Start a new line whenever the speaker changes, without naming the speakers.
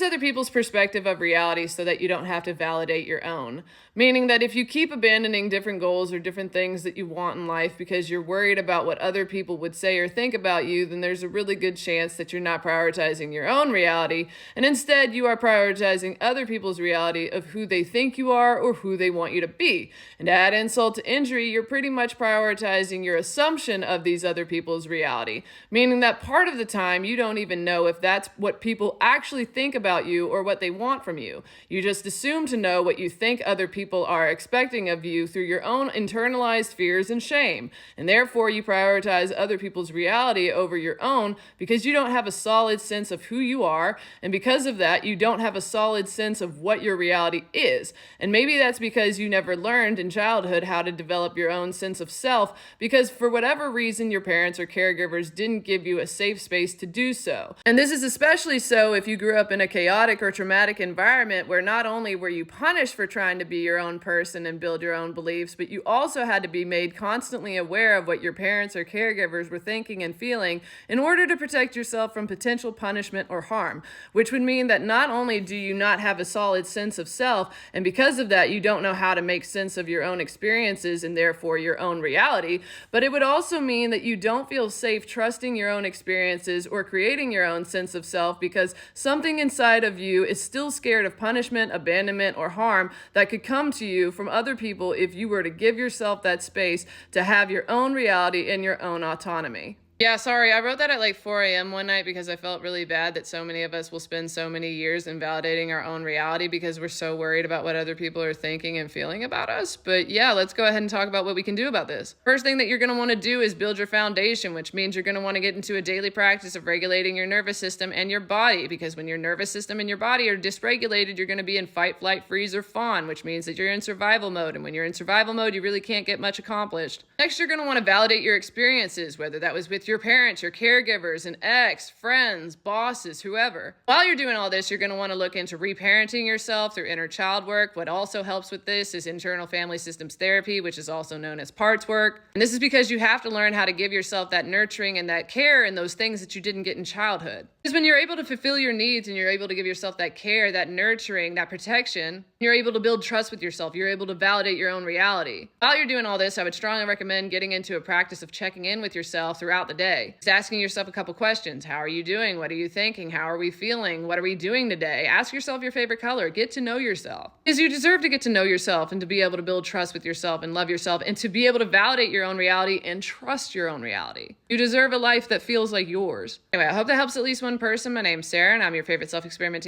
other people's perspective of reality so that you don't have to validate your own. Meaning that if you keep abandoning different goals or different things that you want in life because you're worried about what other people would say or think about you, then there's a really good chance that you're not prioritizing your own reality, and instead you are prioritizing other people's reality of who they think you are or who they want you to be. And to add insult to injury, you're pretty much prioritizing your assumption of these other people's reality, meaning that part of the time you don't even know if that's what people actually think about you or what they want from you. You just assume to know what you think other people are expecting of you through your own internalized fears and shame. And therefore, you prioritize other people's reality over your own because you don't have a solid sense of who you are. And because of that, you don't have a solid sense of what your reality is. And maybe that's because you never learned in childhood how to develop your own sense of self, because for whatever reason, your parents or caregivers didn't give you a safe space to do so. And this is especially so if you grew up in a chaotic or traumatic environment where not only were you punished for trying to be your own person and build your own beliefs, but you also had to be made constantly aware of what your parents or caregivers were thinking and feeling in order to protect yourself from potential punishment or harm, which would mean that not only do you not have a solid sense of self, and because of that, you don't know how to make sense of your own experiences and therefore your own reality, but it would also mean that you don't feel safe trusting your own experiences or creating your own sense of self because something inside of you is still scared of punishment, abandonment, or harm that could come to you from other people if you were to give yourself that space to have your own reality and your own autonomy. Yeah, sorry, I wrote that at like 4 a.m. one night because I felt really bad that so many of us will spend so many years invalidating our own reality because we're so worried about what other people are thinking and feeling about us. But yeah, let's go ahead and talk about what we can do about this. First thing that you're going to want to do is build your foundation, which means you're going to want to get into a daily practice of regulating your nervous system and your body, because when your nervous system and your body are dysregulated, you're going to be in fight, flight, freeze, or fawn, which means that you're in survival mode. And when you're in survival mode, you really can't get much accomplished. Next, you're going to want to validate your experiences, whether that was with your parents, your caregivers, an ex, friends, bosses, whoever. While you're doing all this, you're going to want to look into reparenting yourself through inner child work. What also helps with this is internal family systems therapy, which is also known as parts work. And this is because you have to learn how to give yourself that nurturing and that care and those things that you didn't get in childhood. Because when you're able to fulfill your needs and you're able to give yourself that care, that nurturing, that protection, you're able to build trust with yourself. You're able to validate your own reality. While you're doing all this, I would strongly recommend getting into a practice of checking in with yourself throughout the day. Just asking yourself a couple questions. How are you doing? What are you thinking? How are we feeling? What are we doing today? Ask yourself your favorite color. Get to know yourself. Because you deserve to get to know yourself and to be able to build trust with yourself and love yourself and to be able to validate your own reality and trust your own reality. You deserve a life that feels like yours. Anyway, I hope that helps at least one person. My name's Sarah, and I'm your favorite self-experimentation